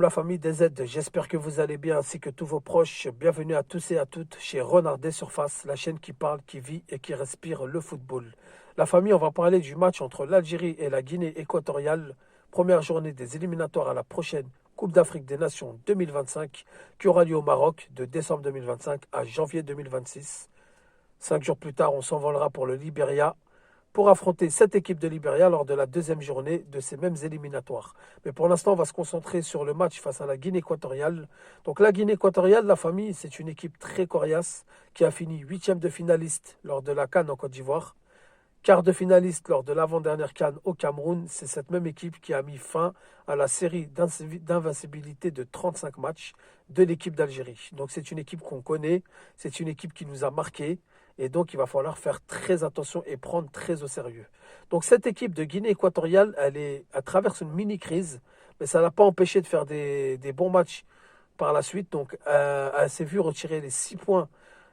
La famille DZ, j'espère que vous allez bien ainsi que tous vos proches. Bienvenue à tous et à toutes chez Renard des Surfaces, la chaîne qui parle, qui vit et qui respire le football. La famille, on va parler du match entre l'Algérie et la Guinée équatoriale, première journée des éliminatoires à la prochaine Coupe d'Afrique des Nations 2025 qui aura lieu au Maroc de décembre 2025 à janvier 2026. 5 jours plus tard, on s'envolera pour le Libéria pour affronter cette équipe de Libéria lors de la deuxième journée de ces mêmes éliminatoires. Mais pour l'instant, on va se concentrer sur le match face à la Guinée équatoriale. Donc la Guinée équatoriale, la famille, c'est une équipe très coriace qui a fini huitième de finaliste lors de la CAN en Côte d'Ivoire. Quart de finaliste lors de l'avant-dernière CAN au Cameroun, c'est cette même équipe qui a mis fin à la série d'invincibilité de 35 matchs de l'équipe d'Algérie. Donc c'est une équipe qu'on connaît, c'est une équipe qui nous a marqués, et donc il va falloir faire très attention et prendre très au sérieux. Donc cette équipe de Guinée équatoriale, elle traverse une mini-crise, mais ça n'a pas empêché de faire des bons matchs par la suite. Donc elle s'est vue retirer les 6 points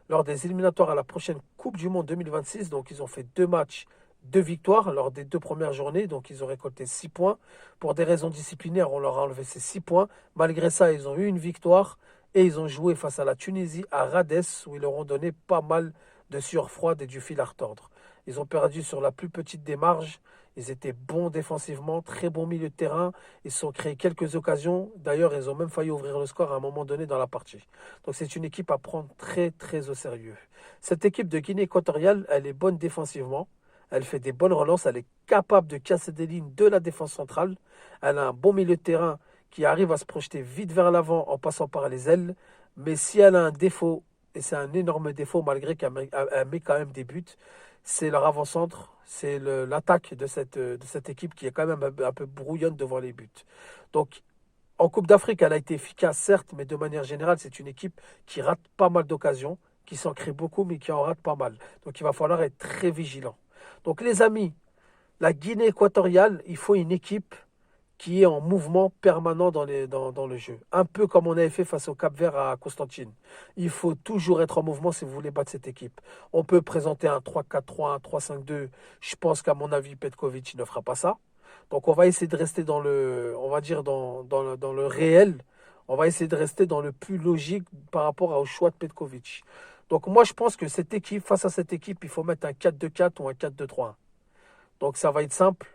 lors des éliminatoires à la prochaine Coupe du Monde 2026. Donc, ils ont fait 2 matchs, 2 victoires lors des 2 premières journées. Donc, ils ont récolté 6 points. Pour des raisons disciplinaires, on leur a enlevé ces 6 points. Malgré ça, ils ont eu une victoire et ils ont joué face à la Tunisie à Rades où ils leur ont donné pas mal de sueur froide et du fil à retordre. Ils ont perdu sur la plus petite des marges. Ils étaient bons défensivement, très bons milieu de terrain. Ils se sont créés quelques occasions. D'ailleurs, ils ont même failli ouvrir le score à un moment donné dans la partie. Donc c'est une équipe à prendre très très au sérieux. Cette équipe de Guinée équatoriale, elle est bonne défensivement. Elle fait des bonnes relances. Elle est capable de casser des lignes de la défense centrale. Elle a un bon milieu de terrain qui arrive à se projeter vite vers l'avant en passant par les ailes. Mais si elle a un défaut, et c'est un énorme défaut malgré qu'elle met quand même des buts, c'est leur avant-centre, c'est l'attaque de cette équipe qui est quand même un peu brouillonne devant les buts. Donc en Coupe d'Afrique, elle a été efficace, certes, mais de manière générale, c'est une équipe qui rate pas mal d'occasions, qui s'en crée beaucoup, mais qui en rate pas mal. Donc il va falloir être très vigilant. Donc les amis, la Guinée équatoriale, il faut une équipe qui est en mouvement permanent dans le jeu. Un peu comme on avait fait face au Cap-Vert à Constantine. Il faut toujours être en mouvement si vous voulez battre cette équipe. On peut présenter un 3-4-3, un 3-5-2. Je pense qu'à mon avis, Petkovic ne fera pas ça. Donc on va essayer de rester dans le, on va dire dans le réel. On va essayer de rester dans le plus logique par rapport au choix de Petkovic. Donc moi je pense que cette équipe, face à cette équipe, il faut mettre un 4-2-4 ou un 4-2-3-1. Donc ça va être simple.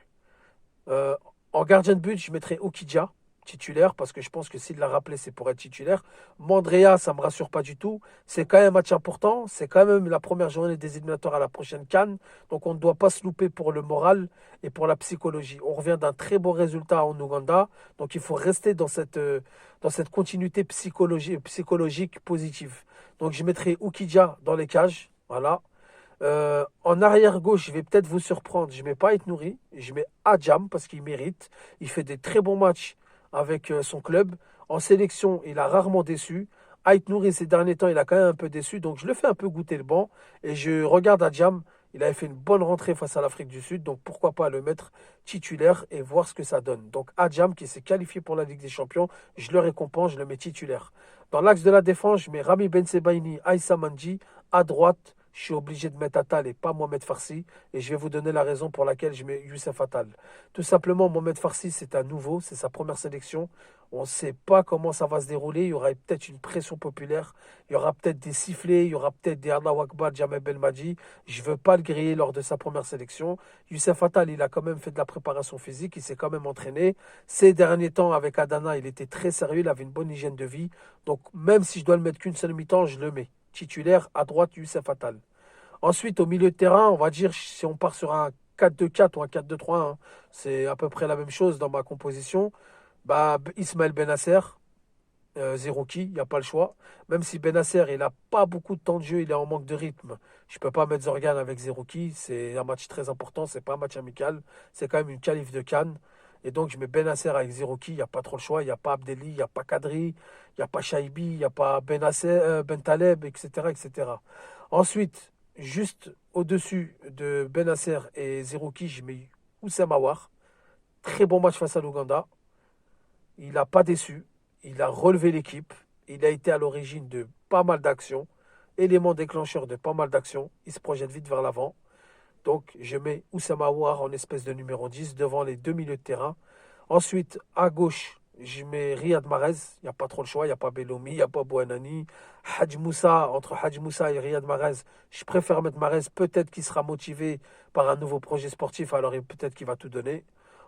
Euh, En gardien de but, je mettrai Okidja, titulaire, parce que je pense que s'il l'a rappelé, c'est pour être titulaire. Mandrea, ça ne me rassure pas du tout. C'est quand même un match important. C'est quand même la première journée des éliminatoires à la prochaine CAN. Donc on ne doit pas se louper pour le moral et pour la psychologie. On revient d'un très beau résultat en Ouganda. Donc il faut rester dans cette continuité psychologique positive. Donc je mettrai Okidja dans les cages. Voilà. En arrière gauche, je vais peut-être vous surprendre. Je ne mets pas Ait Nouri, je mets Adjam parce qu'il mérite. Il fait des très bons matchs avec son club. En sélection, il a rarement déçu. Ait Nouri, ces derniers temps, il a quand même un peu déçu. Donc je le fais un peu goûter le banc. Et je regarde Adjam. Il avait fait une bonne rentrée face à l'Afrique du Sud. Donc pourquoi pas le mettre titulaire et voir ce que ça donne. Donc Adjam, qui s'est qualifié pour la Ligue des Champions, je le récompense, je le mets titulaire. Dans l'axe de la défense, je mets Rami Ben Sebaini, Aïssa Mandi. À droite, je suis obligé de mettre Attal et pas Mohamed Farsi. Et je vais vous donner la raison pour laquelle je mets Youssef Attal. Tout simplement, Mohamed Farsi, c'est un nouveau, c'est sa première sélection. On ne sait pas comment ça va se dérouler. Il y aura peut-être une pression populaire. Il y aura peut-être des sifflets. Il y aura peut-être des Allahu Akbar, Jamel Belmadi. Je ne veux pas le griller lors de sa première sélection. Youssef Attal, il a quand même fait de la préparation physique. Il s'est quand même entraîné. Ces derniers temps, avec Adana, il était très sérieux. Il avait une bonne hygiène de vie. Donc, même si je dois le mettre qu'une seule mi-temps, je le mets. Titulaire à droite, Youssef Attal. Ensuite, au milieu de terrain, on va dire, si on part sur un 4-2-4 ou un 4-2-3-1, hein, c'est à peu près la même chose dans ma composition. Bah, Ismaël Benasser, Zerouki, il n'y a pas le choix. Même si Benasser, il n'a pas beaucoup de temps de jeu, il est en manque de rythme. Je ne peux pas mettre Zorgan avec Zerouki. C'est un match très important, c'est pas un match amical. C'est quand même une qualif de Cannes. Et donc, je mets Benasser avec Zerouki, il n'y a pas trop le choix. Il n'y a pas Abdelli, il n'y a pas Kadri, il n'y a pas Shaibi, il n'y a pas Benasser, Bentaleb, etc., etc. Ensuite, juste au-dessus de Benasser et Zerouki, je mets Oussem Aouar. Très bon match face à l'Ouganda. Il n'a pas déçu. Il a relevé l'équipe. Il a été à l'origine de pas mal d'actions. Élément déclencheur de pas mal d'actions. Il se projette vite vers l'avant. Donc, je mets Oussama Aouar en espèce de numéro 10 devant les deux milieux de terrain. Ensuite, à gauche, je mets Riyad Mahrez. Il n'y a pas trop le choix. Il n'y a pas Bellomi, il n'y a pas Bouanani. Hadj Moussa, entre Hadj Moussa et Riyad Mahrez, je préfère mettre Mahrez. Peut-être qu'il sera motivé par un nouveau projet sportif, alors peut-être qu'il va tout donner.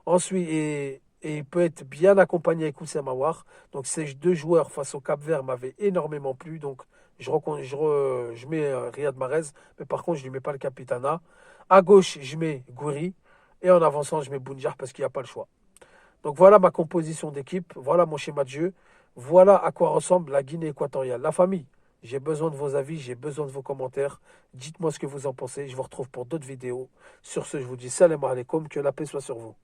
Ensuite, et il peut être bien accompagné avec Oussem Aouar. Donc ces deux joueurs face au Cap-Vert m'avaient énormément plu. Donc je mets Riyad Mahrez, mais par contre, je ne lui mets pas le Capitana. À gauche, je mets Gouiri. Et en avançant, je mets Bounjar parce qu'il n'y a pas le choix. Donc voilà ma composition d'équipe, voilà mon schéma de jeu, voilà à quoi ressemble la Guinée équatoriale. La famille, j'ai besoin de vos avis, j'ai besoin de vos commentaires. Dites-moi ce que vous en pensez. Je vous retrouve pour d'autres vidéos. Sur ce, je vous dis salam alaikum, que la paix soit sur vous.